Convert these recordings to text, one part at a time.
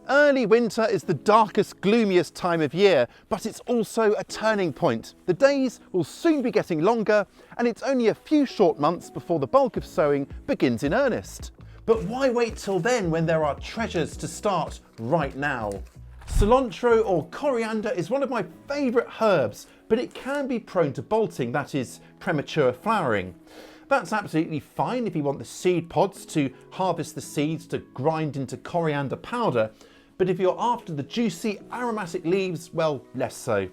Early winter is the darkest, gloomiest time of year, but it's also a turning point. The days will soon be getting longer, and it's only a few short months before the bulk of sowing begins in earnest. But why wait till then when there are treasures to start right now? Cilantro or coriander is one of my favourite herbs, but it can be prone to bolting, that is, premature flowering. That's absolutely fine if you want the seed pods to harvest the seeds to grind into coriander powder, but if you're after the juicy aromatic leaves, well, less so.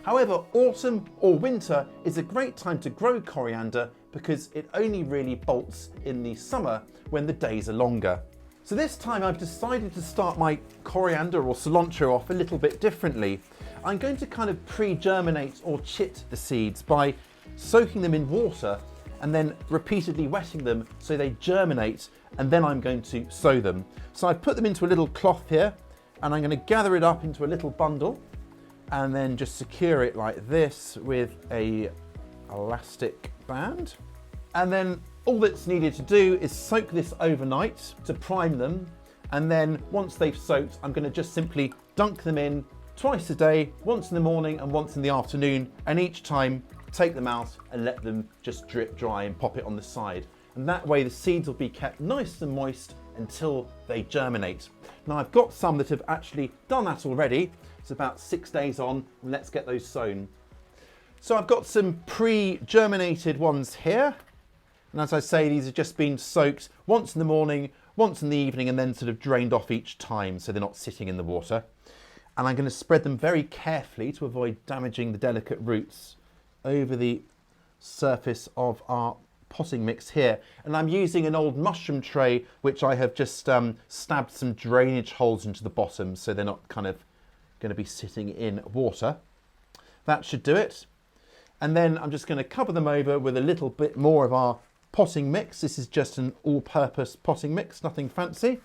However, autumn or winter is a great time to grow coriander because it only really bolts in the summer when the days are longer. So this time I've decided to start my coriander or cilantro off a little bit differently. I'm going to kind of pre-germinate or chit the seeds by soaking them in water and then repeatedly wetting them so they germinate, and then I'm going to sow them. So I've put them into a little cloth here, and I'm going to gather it up into a little bundle and then just secure it like this with a elastic band. And then all that's needed to do is soak this overnight to prime them, and then once they've soaked, I'm going to just simply dunk them in twice a day, once in the morning and once in the afternoon, and each time take them out and let them just drip dry and pop it on the side. And that way the seeds will be kept nice and moist until they germinate. Now I've got some that have actually done that already. It's about 6 days on, and let's get those sown. So I've got some pre-germinated ones here. And as I say, these have just been soaked once in the morning, once in the evening, and then sort of drained off each time so they're not sitting in the water. And I'm going to spread them very carefully to avoid damaging the delicate roots over the surface of our potting mix here. And I'm using an old mushroom tray which I have just stabbed some drainage holes into the bottom so they're not kind of going to be sitting in water. That should do it. And then I'm just going to cover them over with a little bit more of our potting mix. This is just an all-purpose potting mix, nothing fancy.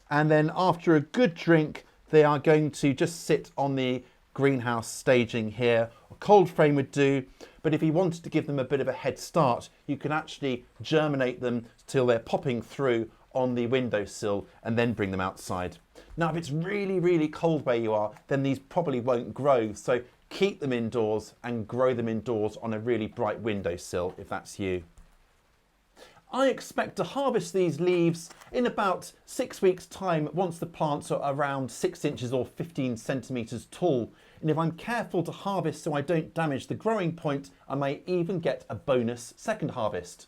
And then after a good drink, they are going to just sit on the greenhouse staging here. A cold frame would do, but if you wanted to give them a bit of a head start, you can actually germinate them till they're popping through on the windowsill and then bring them outside. Now, if it's really, really cold where you are, then these probably won't grow, so keep them indoors and grow them indoors on a really bright windowsill if that's you. I expect to harvest these leaves in about 6 weeks' time once the plants are around 6 inches or 15 centimetres tall. And if I'm careful to harvest so I don't damage the growing point, I may even get a bonus second harvest.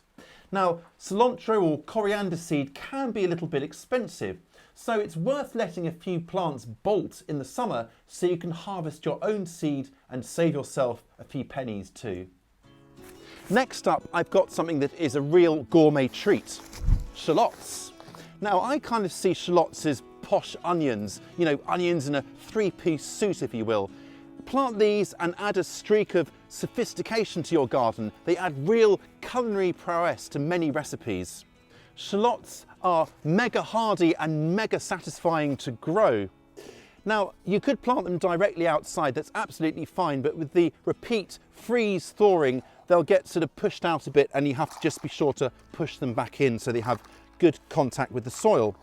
Now, cilantro or coriander seed can be a little bit expensive, so it's worth letting a few plants bolt in the summer so you can harvest your own seed and save yourself a few pennies too. Next up, I've got something that is a real gourmet treat, shallots. Now, I kind of see shallots as posh onions, you know, onions in a three-piece suit, if you will. Plant these and add a streak of sophistication to your garden. They add real culinary prowess to many recipes. Shallots are mega hardy and mega satisfying to grow. Now, you could plant them directly outside, that's absolutely fine, but with the repeat freeze thawing, they'll get sort of pushed out a bit and you have to just be sure to push them back in so they have good contact with the soil.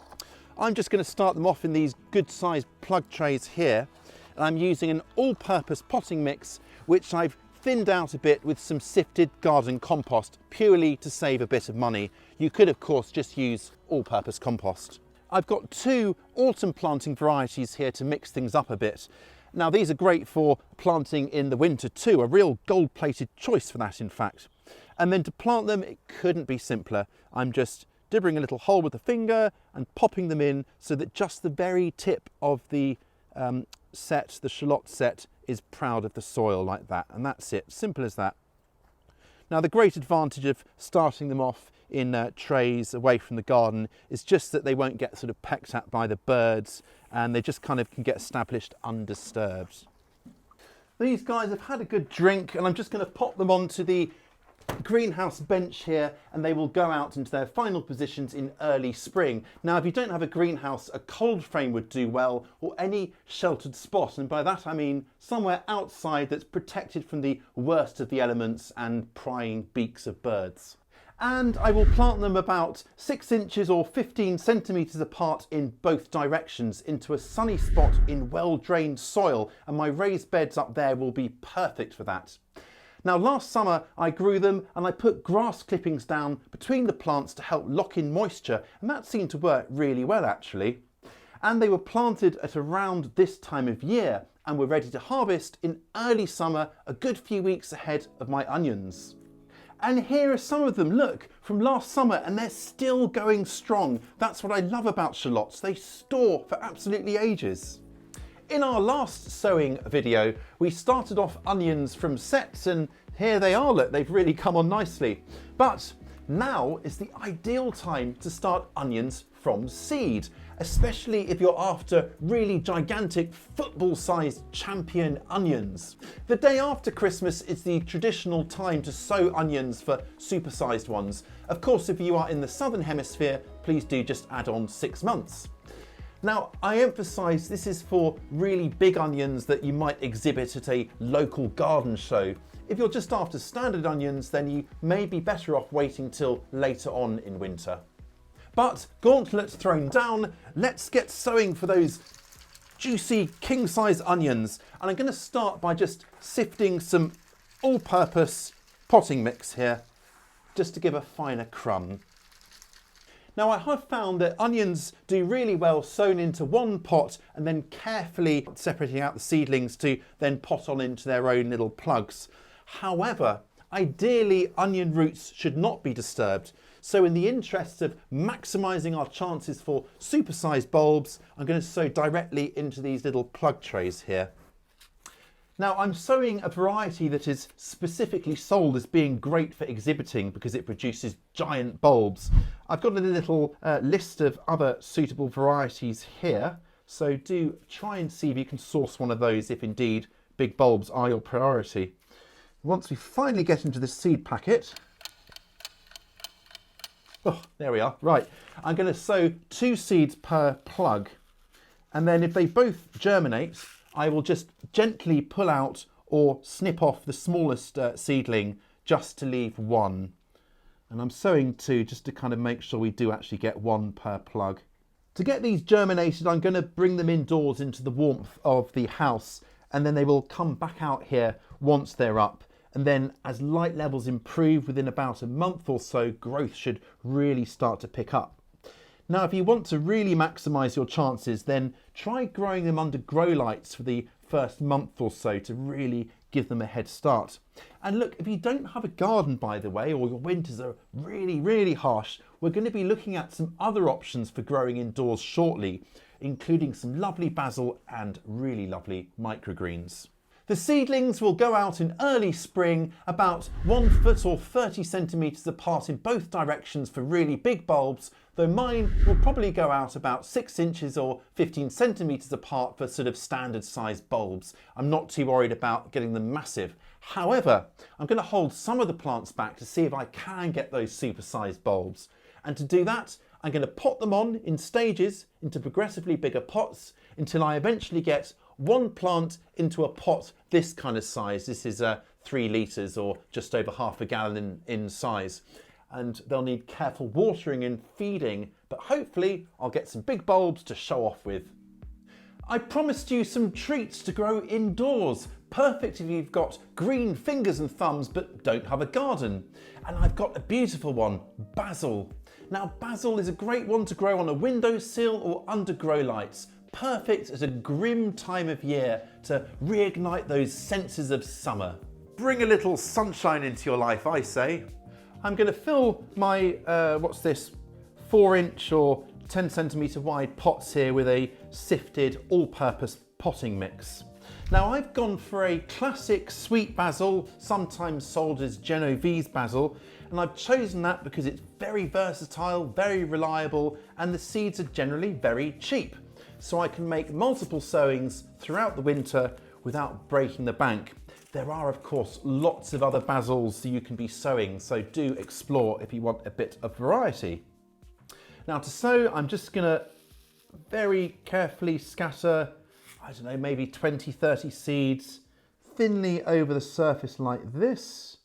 I'm just going to start them off in these good sized plug trays here, and I'm using an all-purpose potting mix which I've thinned out a bit with some sifted garden compost purely to save a bit of money. You could of course just use all-purpose compost. I've got 2 autumn planting varieties here to mix things up a bit. Now these are great for planting in the winter too, a real gold-plated choice for that in fact. And then to plant them, it couldn't be simpler. I'm just dibbering a little hole with the finger and popping them in so that just the very tip of the the shallot set, is proud of the soil like that. And that's it, simple as that. Now the great advantage of starting them off in trays away from the garden is just that they won't get sort of pecked at by the birds, and they just kind of can get established undisturbed. These guys have had a good drink, and I'm just going to pop them onto the greenhouse bench here, and they will go out into their final positions in early spring. Now, if you don't have a greenhouse, a cold frame would do well, or any sheltered spot, and by that I mean somewhere outside that's protected from the worst of the elements and prying beaks of birds. And I will plant them about 6 inches or 15 centimetres apart in both directions into a sunny spot in well-drained soil, and my raised beds up there will be perfect for that. Now last summer I grew them and I put grass clippings down between the plants to help lock in moisture, and that seemed to work really well actually. And they were planted at around this time of year and were ready to harvest in early summer, a good few weeks ahead of my onions. And here are some of them, look, from last summer, and they're still going strong. That's what I love about shallots, they store for absolutely ages. In our last sowing video, we started off onions from sets, and here they are, look, they've really come on nicely. But now is the ideal time to start onions from seed, especially if you're after really gigantic football-sized champion onions. The day after Christmas is the traditional time to sow onions for super-sized ones. Of course, if you are in the southern hemisphere, please do just add on 6 months. Now, I emphasise this is for really big onions that you might exhibit at a local garden show. If you're just after standard onions, then you may be better off waiting till later on in winter. But gauntlet thrown down, let's get sowing for those juicy king-size onions. And I'm going to start by just sifting some all-purpose potting mix here, just to give a finer crumb. Now I have found that onions do really well sown into one pot and then carefully separating out the seedlings to then pot on into their own little plugs. However, ideally onion roots should not be disturbed. So in the interest of maximising our chances for super-sized bulbs, I'm going to sow directly into these little plug trays here. Now I'm sowing a variety that is specifically sold as being great for exhibiting because it produces giant bulbs. I've got a little list of other suitable varieties here, so do try and see if you can source one of those if indeed big bulbs are your priority. Once we finally get into the seed packet, oh, there we are. Right, I'm going to sow 2 seeds per plug, and then if they both germinate, I will just gently pull out or snip off the smallest seedling just to leave 1. And I'm sowing 2 just to kind of make sure we do actually get 1 per plug. To get these germinated, I'm going to bring them indoors into the warmth of the house, and then they will come back out here once they're up. And then as light levels improve within about a month or so, growth should really start to pick up. Now, if you want to really maximise your chances, then try growing them under grow lights for the first month or so to really give them a head start. And look, if you don't have a garden, by the way, or your winters are really, really harsh, we're going to be looking at some other options for growing indoors shortly, including some lovely basil and really lovely microgreens. The seedlings will go out in early spring, about 1 foot or 30 centimetres apart in both directions for really big bulbs, though mine will probably go out about 6 inches or 15 centimetres apart for sort of standard sized bulbs. I'm not too worried about getting them massive. However, I'm going to hold some of the plants back to see if I can get those super sized bulbs. And to do that, I'm going to pot them on in stages into progressively bigger pots until I eventually get 1 plant into a pot this kind of size. This is 3 litres or just over half a gallon in size. And they'll need careful watering and feeding, but hopefully I'll get some big bulbs to show off with. I promised you some treats to grow indoors. Perfect if you've got green fingers and thumbs but don't have a garden. And I've got a beautiful one, basil. Now basil is a great one to grow on a windowsill or under grow lights. Perfect at a grim time of year to reignite those senses of summer. Bring a little sunshine into your life, I say. I'm going to fill my, 4-inch or 10 centimetre wide pots here with a sifted all-purpose potting mix. Now I've gone for a classic sweet basil, sometimes sold as Genovese basil, and I've chosen that because it's very versatile, very reliable, and the seeds are generally very cheap. So I can make multiple sowings throughout the winter without breaking the bank. There are of course lots of other basils that you can be sowing, so do explore if you want a bit of variety. Now to sow, I'm just gonna very carefully scatter, I don't know, maybe 20-30 seeds thinly over the surface like this.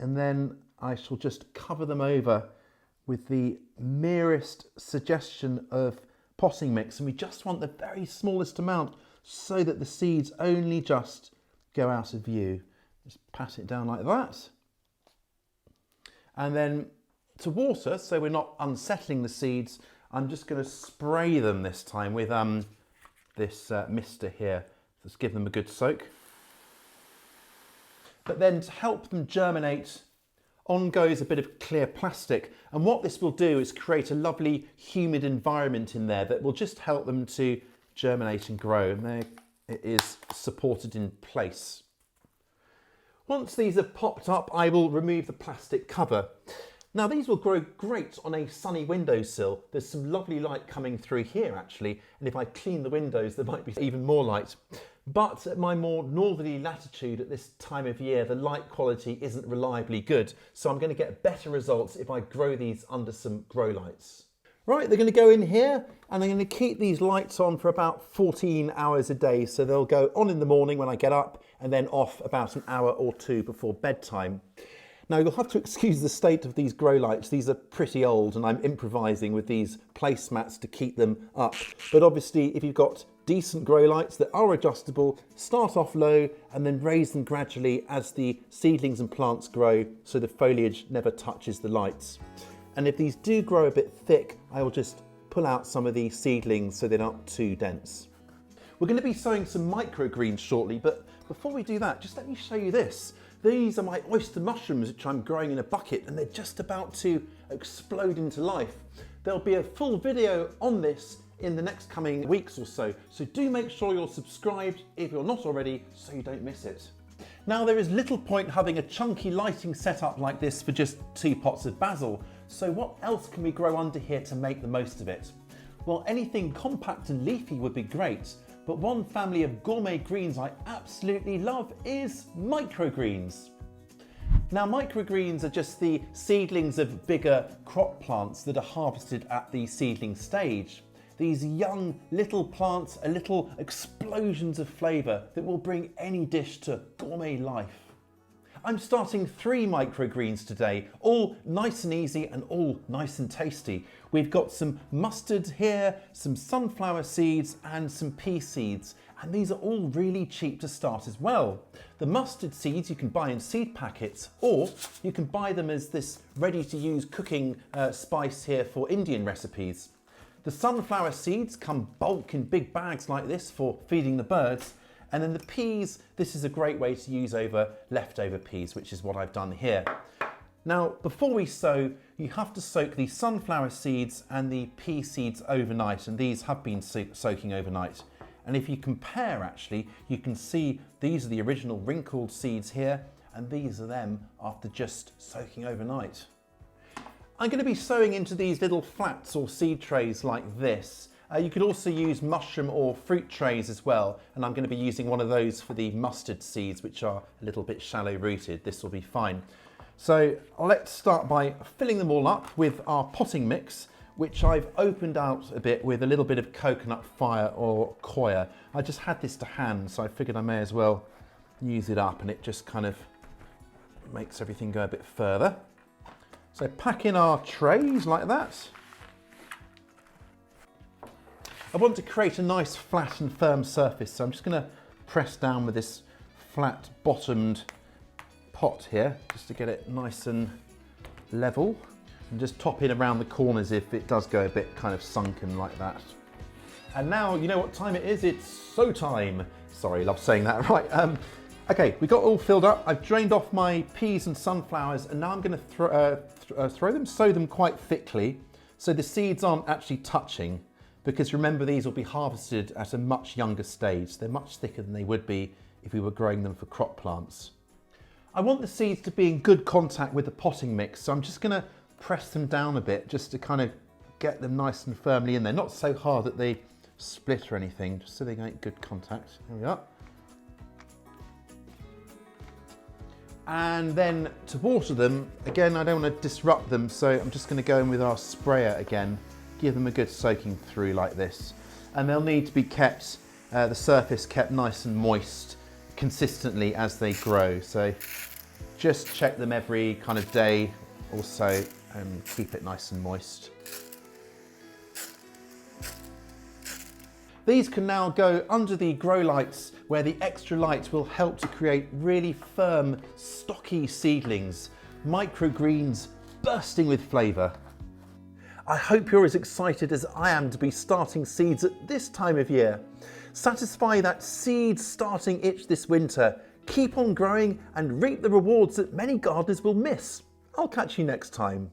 And then I shall just cover them over with the merest suggestion of potting mix, and we just want the very smallest amount so that the seeds only just go out of view. Just pat it down like that. And then to water, so we're not unsettling the seeds, I'm just going to spray them this time with this mister here. Let's give them a good soak. But then to help them germinate, on goes a bit of clear plastic. And what this will do is create a lovely humid environment in there that will just help them to germinate and grow. And there it is, supported in place. Once these have popped up, I will remove the plastic cover. Now these will grow great on a sunny windowsill. There's some lovely light coming through here actually, and if I clean the windows there might be even more light. But at my more northerly latitude at this time of year, the light quality isn't reliably good, so I'm going to get better results if I grow these under some grow lights. Right, they're going to go in here, and I'm going to keep these lights on for about 14 hours a day, so they'll go on in the morning when I get up, and then off about an hour or two before bedtime. Now you'll have to excuse the state of these grow lights. These are pretty old and I'm improvising with these placemats to keep them up. But obviously if you've got decent grow lights that are adjustable, start off low and then raise them gradually as the seedlings and plants grow so the foliage never touches the lights. And if these do grow a bit thick, I will just pull out some of these seedlings so they're not too dense. We're going to be sowing some microgreens shortly, but before we do that, just let me show you this. These are my oyster mushrooms, which I'm growing in a bucket, and they're just about to explode into life. There'll be a full video on this in the next coming weeks or so, so do make sure you're subscribed if you're not already, so you don't miss it. Now there is little point having a chunky lighting setup like this for just 2 pots of basil, so what else can we grow under here to make the most of it? Well, anything compact and leafy would be great, but one family of gourmet greens I absolutely love is microgreens. Now microgreens are just the seedlings of bigger crop plants that are harvested at the seedling stage. These young little plants are little explosions of flavour that will bring any dish to gourmet life. I'm starting 3 microgreens today, all nice and easy and all nice and tasty. We've got some mustard here, some sunflower seeds and some pea seeds, and these are all really cheap to start as well. The mustard seeds you can buy in seed packets, or you can buy them as this ready-to-use cooking spice here for Indian recipes. The sunflower seeds come bulk in big bags like this for feeding the birds. And then the peas, this is a great way to use over leftover peas, which is what I've done here. Now, before we sow, you have to soak the sunflower seeds and the pea seeds overnight, and these have been soaking overnight. And if you compare actually, you can see these are the original wrinkled seeds here, and these are them after just soaking overnight. I'm going to be sowing into these little flats or seed trays like this. You could also use mushroom or fruit trays as well, and I'm going to be using one of those for the mustard seeds, which are a little bit shallow rooted. This will be fine. So let's start by filling them all up with our potting mix, which I've opened out a bit with a little bit of coconut fire or coir. I just had this to hand, so I figured I may as well use it up, and it just kind of makes everything go a bit further. So pack in our trays like that. I want to create a nice flat and firm surface, so I'm just going to press down with this flat bottomed pot here just to get it nice and level, and just top in around the corners if it does go a bit kind of sunken like that. And now you know what time it is, it's sow time. Sorry, love saying that. Right, okay, we got all filled up. I've drained off my peas and sunflowers, and now I'm going to sow them quite thickly so the seeds aren't actually touching. Because remember, these will be harvested at a much younger stage. They're much thicker than they would be if we were growing them for crop plants. I want the seeds to be in good contact with the potting mix, so I'm just going to press them down a bit just to kind of get them nice and firmly in there. Not so hard that they split or anything, just so they make good contact. There we are. And then to water them, again, I don't want to disrupt them, so I'm just going to go in with our sprayer again. Give them a good soaking through like this, and they'll need to be kept, the surface kept nice and moist consistently as they grow, so Just check them every kind of day or so and keep it nice and moist. These can now go under the grow lights where the extra light will help to create really firm, stocky seedlings, microgreens bursting with flavour. I hope you're as excited as I am to be starting seeds at this time of year. Satisfy that seed starting itch this winter, keep on growing and reap the rewards that many gardeners will miss. I'll catch you next time.